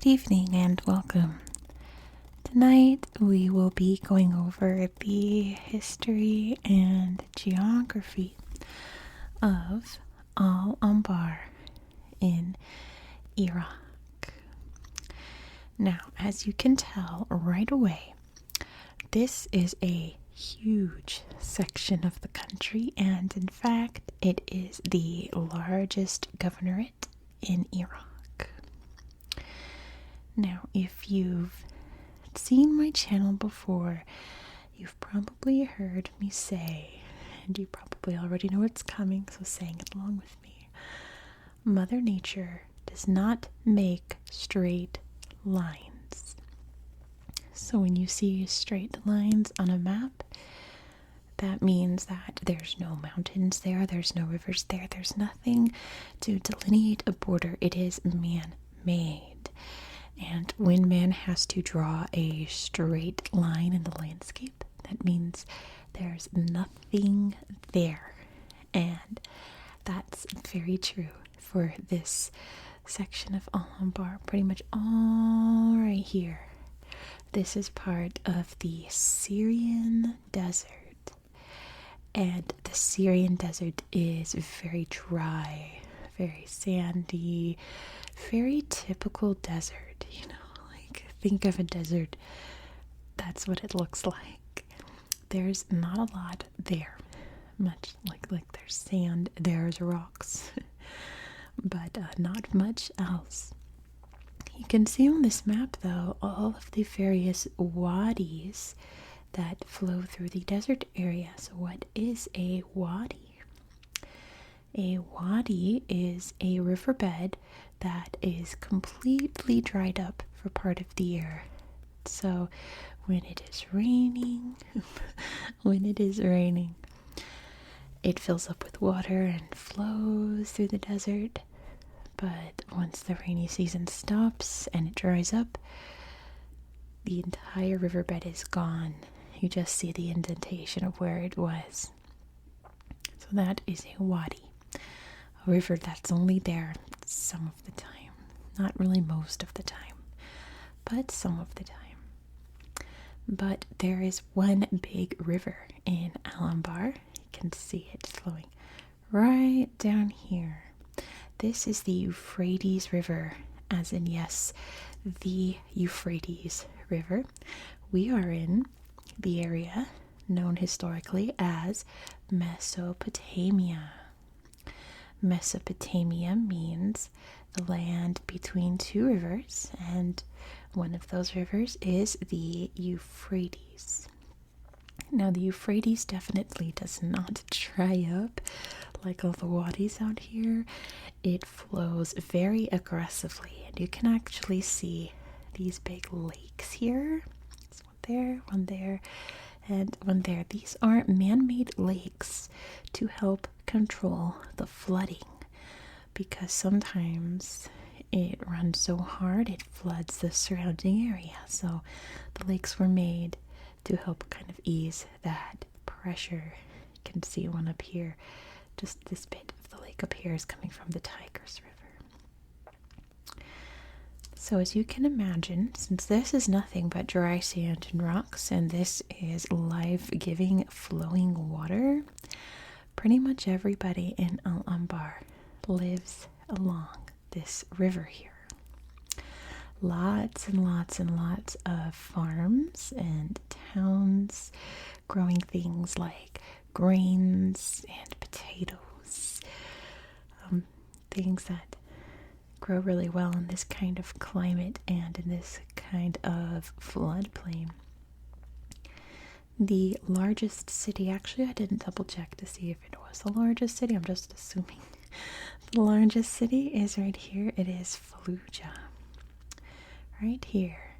Good evening and welcome. Tonight we will be going over the history and geography of Anbar in Iraq. Now, as you can tell right away, this is a huge section of the country, and in fact, it is the largest governorate in Iraq. Now, if you've seen my channel before, you've probably heard me say, and you probably already know it's coming, so saying it along with me, Mother Nature does not make straight lines. So when you see straight lines on a map, that means that there's no mountains there, there's no rivers there, there's nothing to delineate a border. It is man-made. And when man has to draw a straight line in the landscape, that means there's nothing there. And that's very true for this section of Anbar, pretty much all right here. This is part of the Syrian desert. And the Syrian desert is very dry, very sandy, very typical desert. You know, like think of a desert. That's what it looks like. There's not a lot there. Much like there's sand, there's rocks. But not much else. You can see on this map, though, all of the various wadis that flow through the desert area. So what is a wadi? A wadi is a riverbed that is completely dried up for part of the year. So when it is raining, it fills up with water and flows through the desert. But once the rainy season stops and it dries up, the entire riverbed is gone. You just see the indentation of where it was. So that is a wadi. A river that's only there some of the time. Not really most of the time, but some of the time. But there is one big river in Anbar. You can see it flowing right down here. This is the Euphrates River, as in, yes, the Euphrates River. We are in the area known historically as Mesopotamia. Mesopotamia means the land between two rivers, and one of those rivers is the Euphrates. Now, the Euphrates definitely does not dry up like all the wadis out here. It flows very aggressively, and you can actually see these big lakes here. There's one there, and one there. These are man-made lakes to help control the flooding, because sometimes it runs so hard it floods the surrounding area. So the lakes were made to help kind of ease that pressure. You can see one up here. Just this bit of the lake up here is coming from the Tigris River. So as you can imagine, since this is nothing but dry sand and rocks, and this is life-giving flowing water, pretty much everybody in Anbar lives along this river here. Lots and lots and lots of farms and towns growing things like grains and potatoes, things that grow really well in this kind of climate and in this kind of floodplain. The largest city, actually I didn't double check to see if it was the largest city, I'm just assuming. The largest city is right here. It is Fallujah. Right here.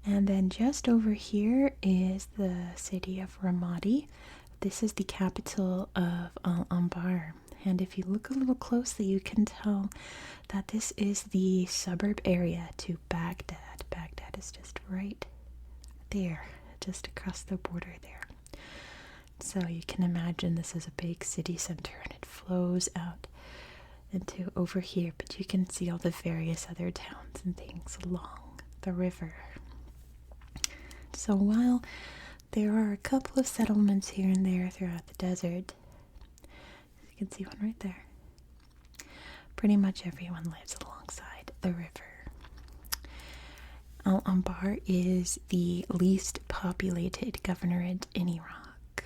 And then just over here is the city of Ramadi. This is the capital of Anbar. And if you look a little closely, you can tell that this is the suburb area to Baghdad. Baghdad is just right there, just across the border there. So you can imagine this is a big city center, and it flows out into over here, but you can see all the various other towns and things along the river. So while there are a couple of settlements here and there throughout the desert, you can see one right there, pretty much everyone lives alongside the river. Anbar is the least populated governorate in Iraq,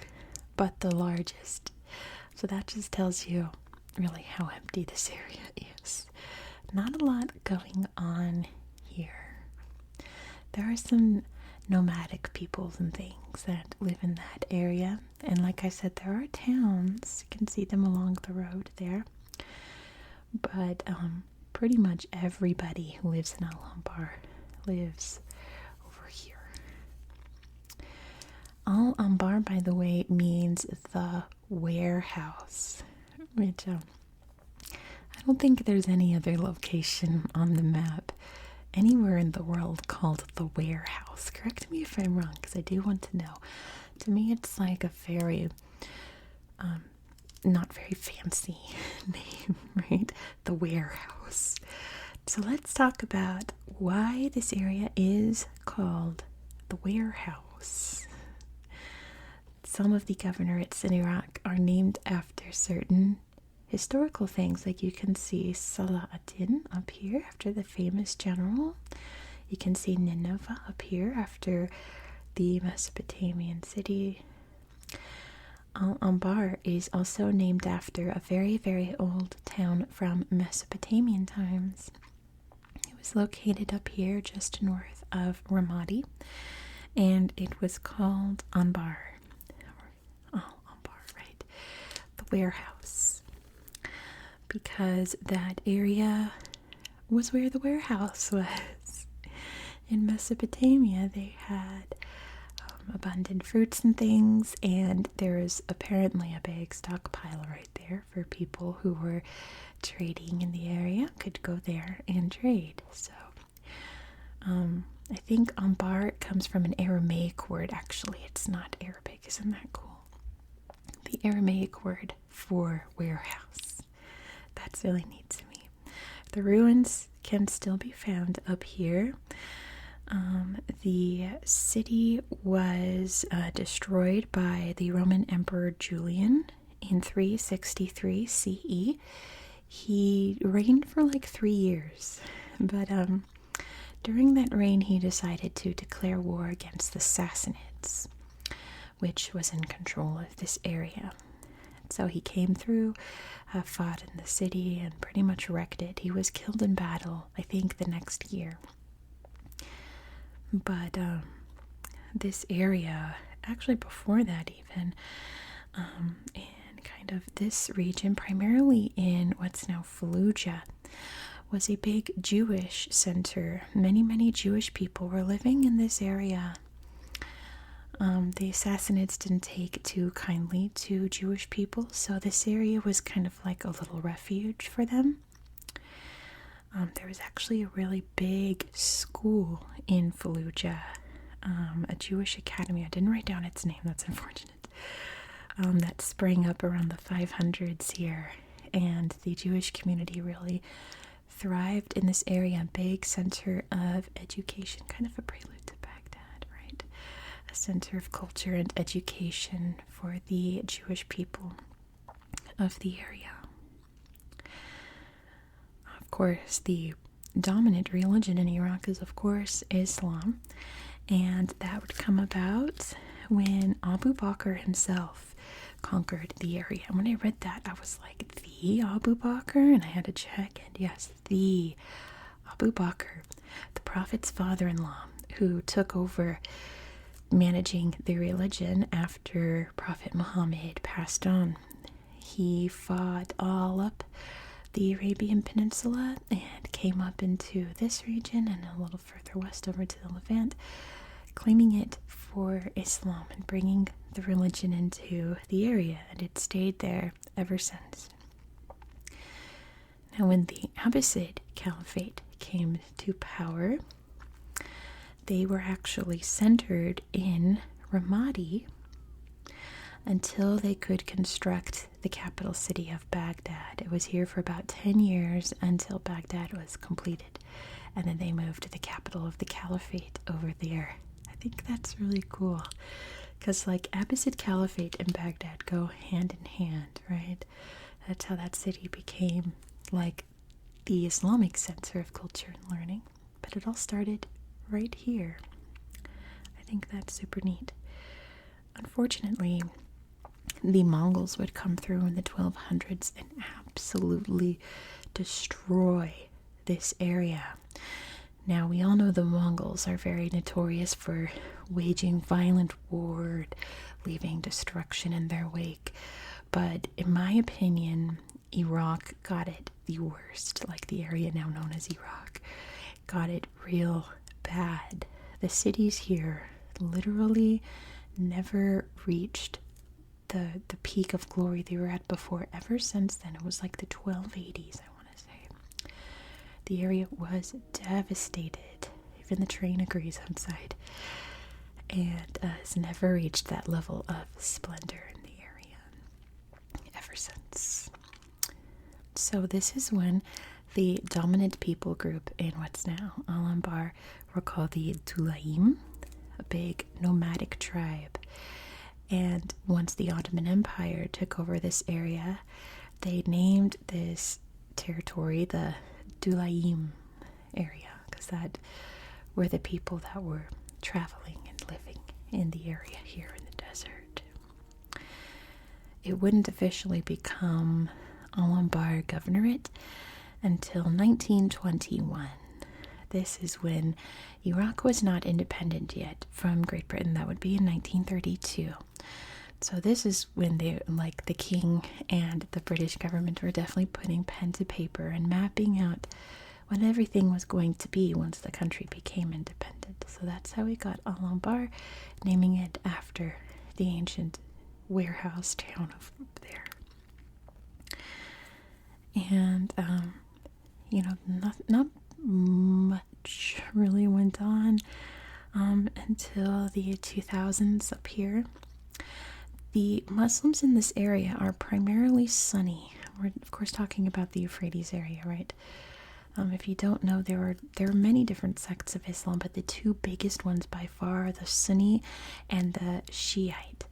but the largest. So that just tells you really how empty this area is. Not a lot going on here. There are some nomadic peoples and things that live in that area, and like I said, there are towns. You can see them along the road there, but pretty much everybody who lives in Anbar lives over here. Anbar, by the way, means the warehouse, which I don't think there's any other location on the map anywhere in the world called the warehouse. Correct me if I'm wrong, because I do want to know. To me, it's like a very not very fancy name, right? The warehouse. So let's talk about why this area is called the warehouse. Some of the governorates in Iraq are named after certain historical things, like you can see Salah-ad-Din up here after the famous general. You can see Nineveh up here after the Mesopotamian city. Anbar is also named after a very, very old town from Mesopotamian times. It was located up here just north of Ramadi, and it was called Anbar. Anbar, right? The warehouse. Because that area was where the warehouse was. In Mesopotamia, they had abundant fruits and things, and there is apparently a big stockpile right there for people who were trading in the area, could go there and trade. So I think Anbar comes from an Aramaic word. Actually, it's not Arabic. Isn't that cool? The Aramaic word for warehouse. That's really neat to me. The ruins can still be found up here. The city was destroyed by the Roman Emperor Julian in 363 CE. He reigned for like 3 years, but during that reign he decided to declare war against the Sassanids, which was in control of this area. So he came through, fought in the city, and pretty much wrecked it. He was killed in battle, I think, the next year. But this area, actually before that even, in kind of this region, primarily in what's now Fallujah, was a big Jewish center. Many, many Jewish people were living in this area. The Sassanids didn't take too kindly to Jewish people, so this area was kind of like a little refuge for them. There was actually a really big school in Fallujah, a Jewish academy. I didn't write down its name, that's unfortunate. That sprang up around the 500s here, and the Jewish community really thrived in this area. Big center of education, kind of a prelude to Baghdad, right? A center of culture and education for the Jewish people of the area. Of course, the dominant religion in Iraq is, of course, Islam, and that would come about when Abu Bakr himself conquered the area. And when I read that, I was like, the Abu Bakr? And I had to check, and yes, the Abu Bakr, the Prophet's father-in-law, who took over managing the religion after Prophet Muhammad passed on. He fought all up the Arabian Peninsula and came up into this region and a little further west over to the Levant, claiming it for Islam and bringing the religion into the area, and it stayed there ever since. Now, when the Abbasid Caliphate came to power, they were actually centered in Ramadi, until they could construct the capital city of Baghdad. It was here for about 10 years until Baghdad was completed. And then they moved to the capital of the caliphate over there. I think that's really cool. Because, like, Abbasid Caliphate and Baghdad go hand in hand, right? That's how that city became, like, the Islamic center of culture and learning. But it all started right here. I think that's super neat. Unfortunately, the Mongols would come through in the 1200s and absolutely destroy this area. Now, we all know the Mongols are very notorious for waging violent war, leaving destruction in their wake. But in my opinion, Iraq got it the worst, like the area now known as Iraq, got it real bad. The cities here literally never reached the peak of glory they were at before. Ever since then, it was like the 1280s, I want to say. The area was devastated. Even the train agrees outside. And has never reached that level of splendor in the area ever since. So this is when the dominant people group in what's now Anbar were called the Dulaim, a big nomadic tribe. And once the Ottoman Empire took over this area, they named this territory the Dulaim area, because that were the people that were traveling and living in the area here in the desert. It wouldn't officially become Al-Anbar Governorate until 1921. This is when Iraq was not independent yet from Great Britain. That would be in 1932. So this is when they, like the king and the British government, were definitely putting pen to paper and mapping out what everything was going to be once the country became independent. So that's how we got Al-Anbar, naming it after the ancient warehouse town of there. And, not much really went on until the 2000s up here. The Muslims in this area are primarily Sunni. We're, of course, talking about the Euphrates area, right? If you don't know, there are many different sects of Islam, but the two biggest ones by far are the Sunni and the Shiite.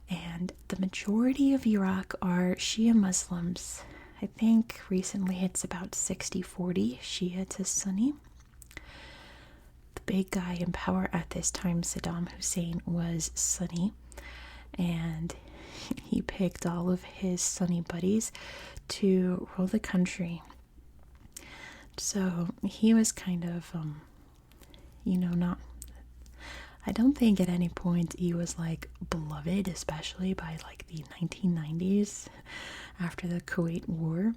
And the majority of Iraq are Shia Muslims. I think recently it's about 60-40 Shia to Sunni. The big guy in power at this time, Saddam Hussein, was Sunni. And he picked all of his Sunni buddies to rule the country. So he was kind of, not, I don't think at any point he was like beloved, especially by like the 1990s after the Kuwait War.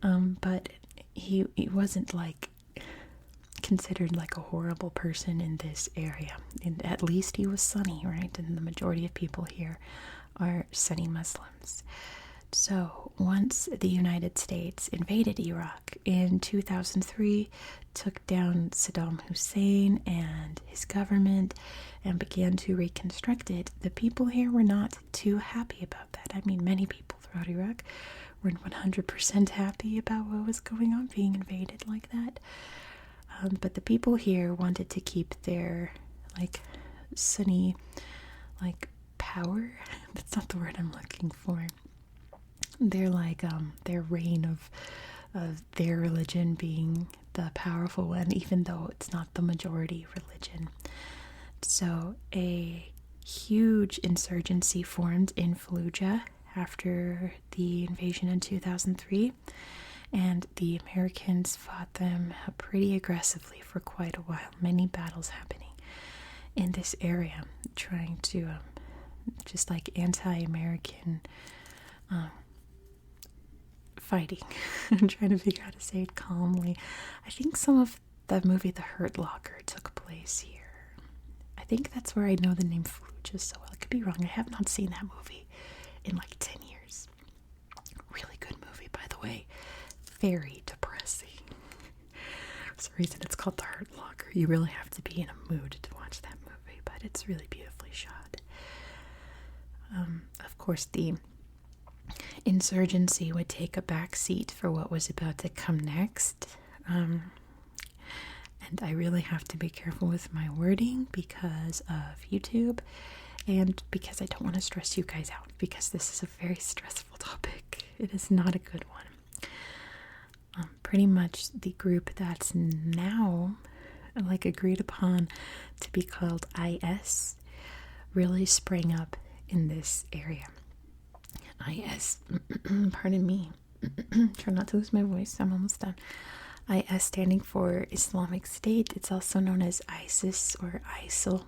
But he wasn't like considered like a horrible person in this area. And at least he was Sunni, right? And the majority of people here are Sunni Muslims. So once the United States invaded Iraq in 2003, took down Saddam Hussein and his government and began to reconstruct it, the people here were not too happy about that. I mean, many people throughout Iraq weren't 100% happy about what was going on, being invaded like that. But the people here wanted to keep their, like, Sunni, like, power. That's not the word I'm looking for. They're like, their reign of their religion being the powerful one, even though it's not the majority religion. So a huge insurgency formed in Fallujah after the invasion in 2003. And the Americans fought them pretty aggressively for quite a while. Many battles happening in this area, trying to just like anti-American fighting. I'm trying to figure out how to say it calmly. I think some of the movie The Hurt Locker took place here. I think that's where I know the name Fallujah so well. I could be wrong. I have not seen that movie in like 10 years. Really good movie, by the way. Very depressing. There's a reason it's called The Hurt Locker. You really have to be in a mood to watch that movie, but it's really beautifully shot. course, the insurgency would take a back seat for what was about to come next. And I really have to be careful with my wording because of YouTube and because I don't want to stress you guys out, because this is a very stressful topic. It is not a good one. Pretty much the group that's now agreed upon to be called IS really sprang up in this area. IS, pardon me, try not to lose my voice, I'm almost done. IS standing for Islamic State. It's also known as ISIS or ISIL.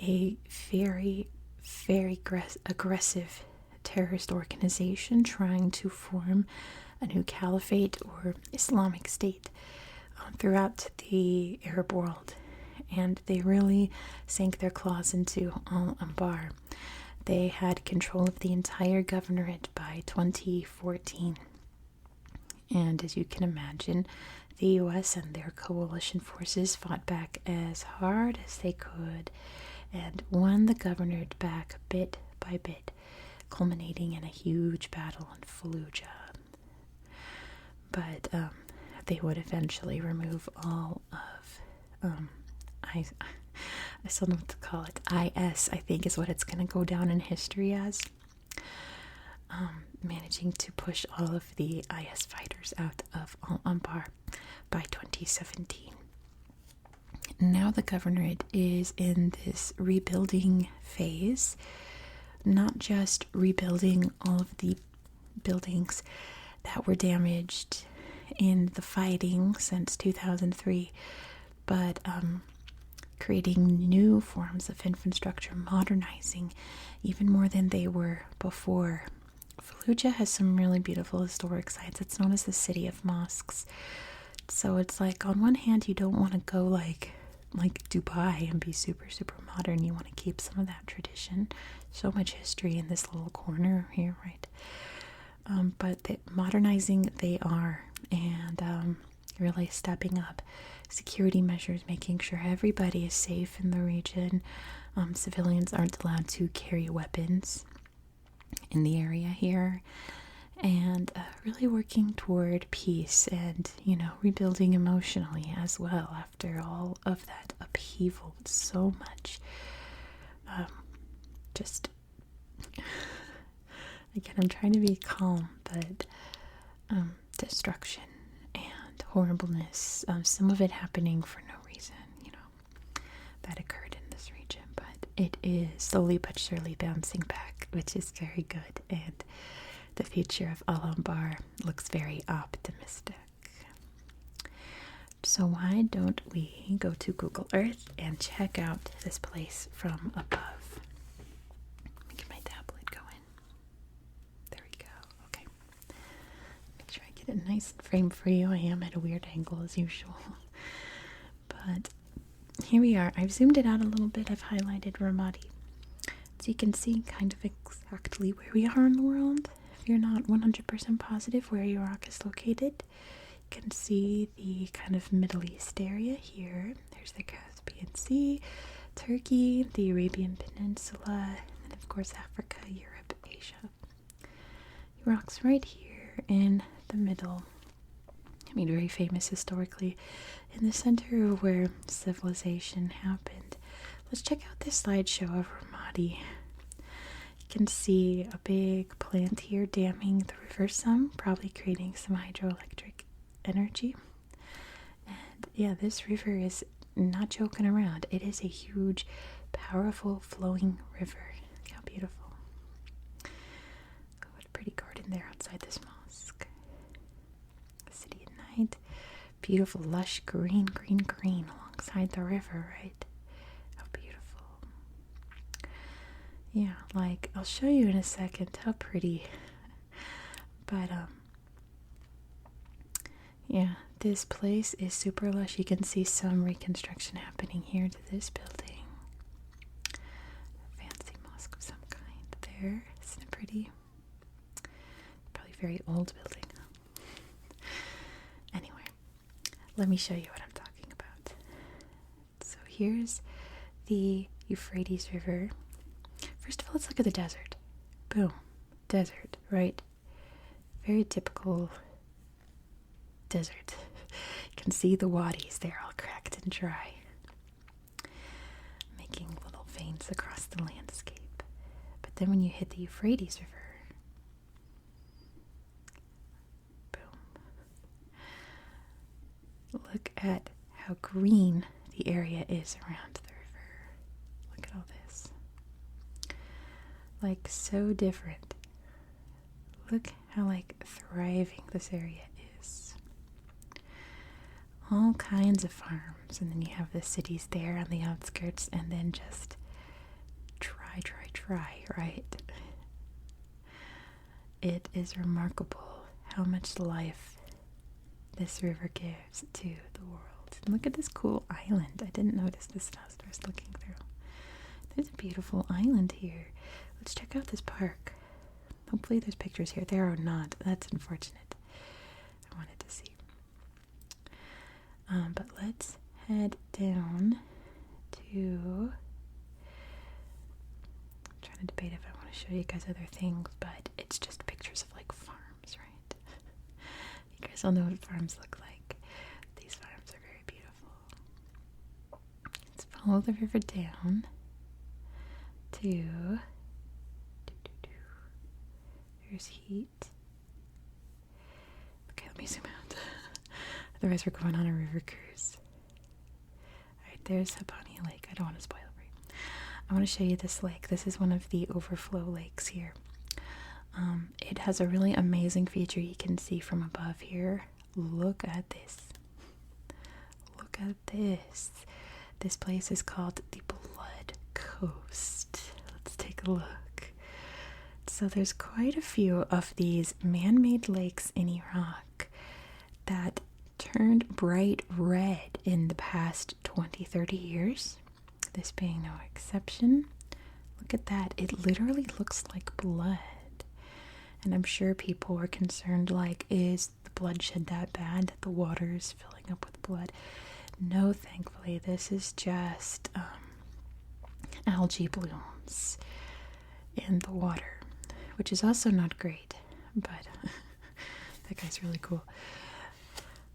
A very, very aggressive terrorist organization trying to form a new caliphate or Islamic State throughout the Arab world. And they really sank their claws into Anbar. They had control of the entire governorate by 2014. And as you can imagine, the US and their coalition forces fought back as hard as they could and won the governorate back bit by bit, culminating in a huge battle in Fallujah. But they would eventually remove all of, I still don't know what to call it, IS, I think is what it's going to go down in history as. Managing to push all of the IS fighters out of Anbar by 2017. Now the governorate is in this rebuilding phase, not just rebuilding all of the buildings that were damaged in the fighting since 2003, but creating new forms of infrastructure, modernizing even more than they were before. Fallujah has some really beautiful historic sites. It's known as the City of Mosques. So it's like, on one hand, you don't want to go like Dubai and be super, super modern. You want to keep some of that tradition. So much history in this little corner here, right? But modernizing they are, and really stepping up security measures, making sure everybody is safe in the region. Civilians aren't allowed to carry weapons in the area here, and really working toward peace and, rebuilding emotionally as well after all of that upheaval. So much just again, I'm trying to be calm, but destruction and horribleness, some of it happening for no reason, that occurred in this region, but it is slowly but surely bouncing back, which is very good, and the future of Anbar looks very optimistic. So why don't we go to Google Earth and check out this place from above? Let me get my tablet going. There we go. Okay. Make sure I get it nice and framed for you. I am at a weird angle as usual. But here we are. I've zoomed it out a little bit. I've highlighted Ramadi. So you can see kind of exactly where we are in the world. If you're not 100% positive where Iraq is located, you can see the kind of Middle East area here. There's the Caspian Sea, Turkey, the Arabian Peninsula, and of course Africa, Europe, Asia. Iraq's right here in the middle. I mean, very famous historically, in the center of where civilization happened. Let's check out this slideshow of Ramadi. You can see a big plant here damming the river some, probably creating some hydroelectric energy. And yeah, this river is not joking around. It is a huge, powerful, flowing river. Look how beautiful. What a pretty garden there outside this mosque. City at night. Beautiful, lush green alongside the river, right? How beautiful. Yeah, I'll show you in a second how pretty. But, yeah, this place is super lush. You can see some reconstruction happening here to this building. A fancy mosque of some kind there. Isn't it pretty? Probably very old building. Anyway, let me show you what I'm talking about. So here's the Euphrates River. First of all, let's look at the desert. Boom. Desert, right? Very typical desert. You can see the wadis. They're all cracked and dry, making little veins across the landscape. But then when you hit the Euphrates River, boom. Look at how green the area is around the river. Look at all this. Like, so different. Look how, like, thriving this area is. All kinds of farms, and then you have the cities there on the outskirts, and then just try, right? It is remarkable how much life this river gives to the world. And look at this cool island. I didn't notice this when I was first looking through. There's a beautiful island here. Let's check out this park. Hopefully there's pictures here. There are not. That's unfortunate. I wanted to see. But let's head down to... I'm trying to debate if I want to show you guys other things, but it's just pictures of, like, farms, right? You guys all know what farms look like. These farms are very beautiful. Let's follow the river down to... There's heat. Okay, let me zoom out. Otherwise, we're going on a river cruise. Alright, there's Habania Lake. I don't want to spoil it for you. I want to show you this lake. This is one of the overflow lakes here. It has a really amazing feature you can see from above here. Look at this. Look at this. This place is called the Blood Coast. Let's take a look. So there's quite a few of these man-made lakes in Iraq that turned bright red in the past 20-30 years. This being no exception. Look at that. It literally looks like blood. And I'm sure people were concerned, like, is the bloodshed that bad that the water is filling up with blood? No, thankfully. This is just algae blooms in the water, which is also not great, but that guy's really cool.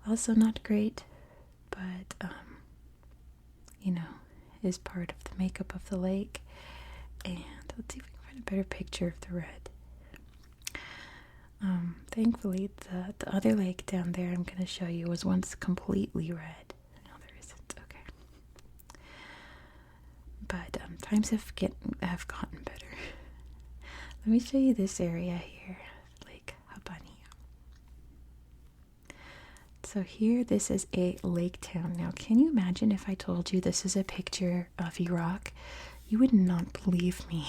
Also not great, but, you know, is part of the makeup of the lake. And let's see if we can find a better picture of the red. Thankfully, the other lake down there I'm going to show you was once completely red. No, there isn't. Okay. But times have gotten better. Let me show you this area here, Lake Habania. So here, this is a lake town. Now, can you imagine if I told you this is a picture of Iraq? You would not believe me.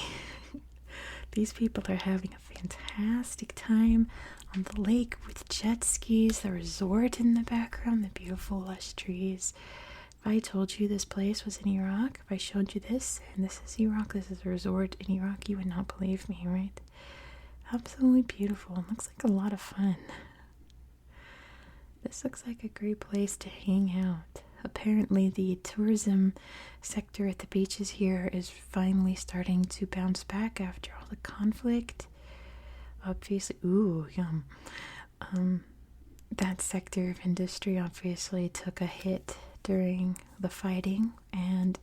These people are having a fantastic time on the lake with jet skis, the resort in the background, the beautiful lush trees. If I told you this place was in Iraq, if I showed you this, and this is Iraq, this is a resort in Iraq, you would not believe me, right? Absolutely beautiful. It looks like a lot of fun. This looks like a great place to hang out. Apparently the tourism sector at the beaches here is finally starting to bounce back after all the conflict. Obviously, yum. That sector of industry obviously took a hit during the fighting, and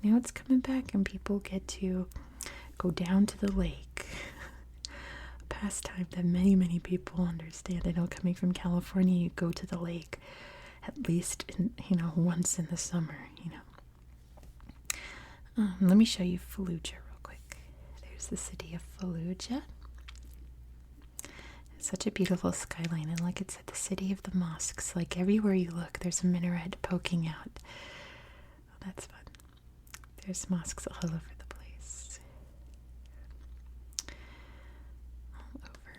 now it's coming back and people get to go down to the lake. A pastime that many people understand. I know, coming from California, you go to the lake at least once in the summer. Let me show you Fallujah real quick. There's the city of Fallujah. It's such a beautiful skyline, and like it's at the city of the mosques. Like everywhere you look, there's a minaret poking out. Oh, that's fun. There's mosques all over the place. All over.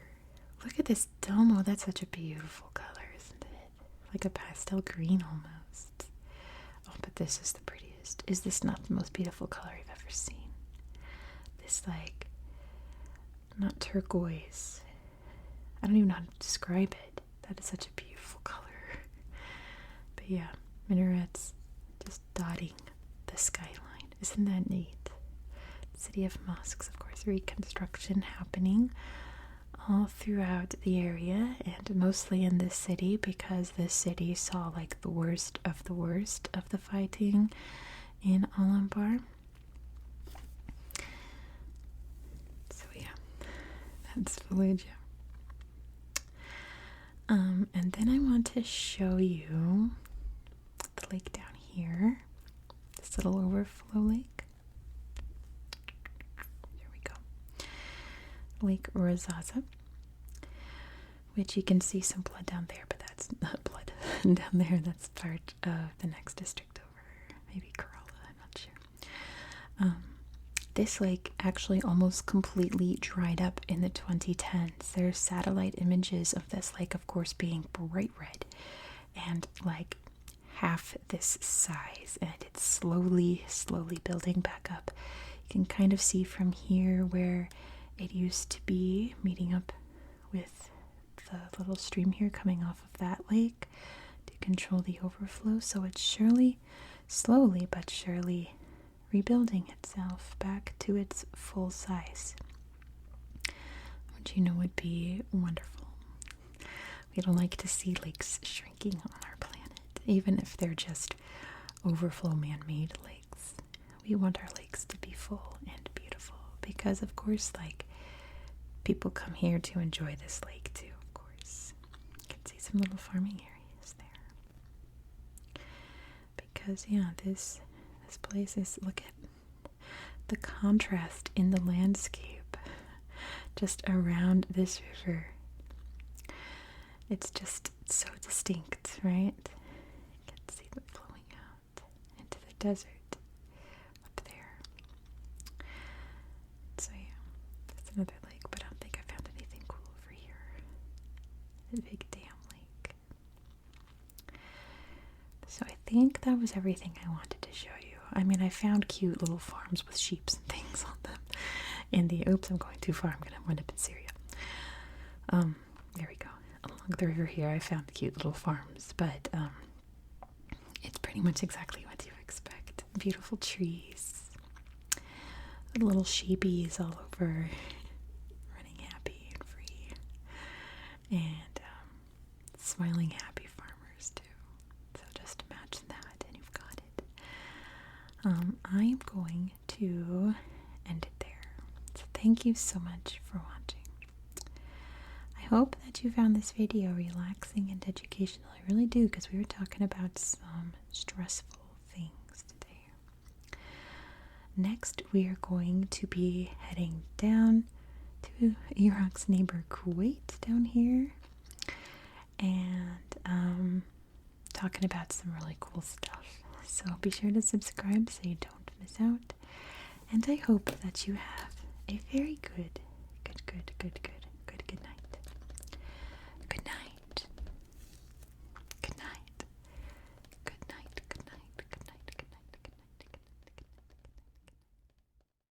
Look at this dome. Oh, that's such a beautiful color, isn't it? Like a pastel green almost. Oh, but this is the prettiest. Is this not the most beautiful color I've ever seen? This, like, not turquoise. I don't even know how to describe it. That is such a beautiful color. But yeah, minarets just dotting the skyline. Isn't that neat? City of mosques, of course, Reconstruction happening all throughout the area, and mostly in this city because this city saw like the worst of the fighting in Anbar. So yeah, that's Fallujah. And then I want to show you the lake down here, this little overflow lake. Here we go. Lake Razaza, which you can see some blood down there, but that's not blood down there. That's part of the next district over, maybe Kerala, I'm not sure. This lake actually almost completely dried up in the 2010s. There's satellite images of this lake, of course, being bright red and like half this size, and it's slowly building back up. You can kind of see from here where it used to be meeting up with the little stream here coming off of that lake to control the overflow. So it's slowly but surely rebuilding itself back to its full size, which would be wonderful. We don't like to see lakes shrinking on our planet, even if they're just overflow man-made lakes. We want our lakes to be full and beautiful because, of course, like, people come here to enjoy this lake too, of course. You can see some little farming areas there. Because, yeah, this place is, look at the contrast in the landscape just around this river. It's just so distinct, right? You can see it flowing out into the desert up there. So yeah, that's another lake, but I don't think I found anything cool over here. The big dam lake. So I think that was everything I wanted to show you. I mean, I found cute little farms with sheep and things on them. Oops, I'm going too far. I'm going to wind up in Syria. There we go. Along the river here, I found cute little farms, but it's pretty much exactly what you expect. Beautiful trees, little sheepies all over, running happy and free, and smiling happy farmers too. So just imagine that, and you've got it. I'm going to end it there. So thank you so much for watching. I hope that you found this video relaxing and educational. I really do, because we were talking about some stressful things today. Next, we are going to be heading down to Iraq's neighbor Kuwait down here, and talking about some really cool stuff. So be sure to subscribe so you don't miss out. And I hope that you have a very good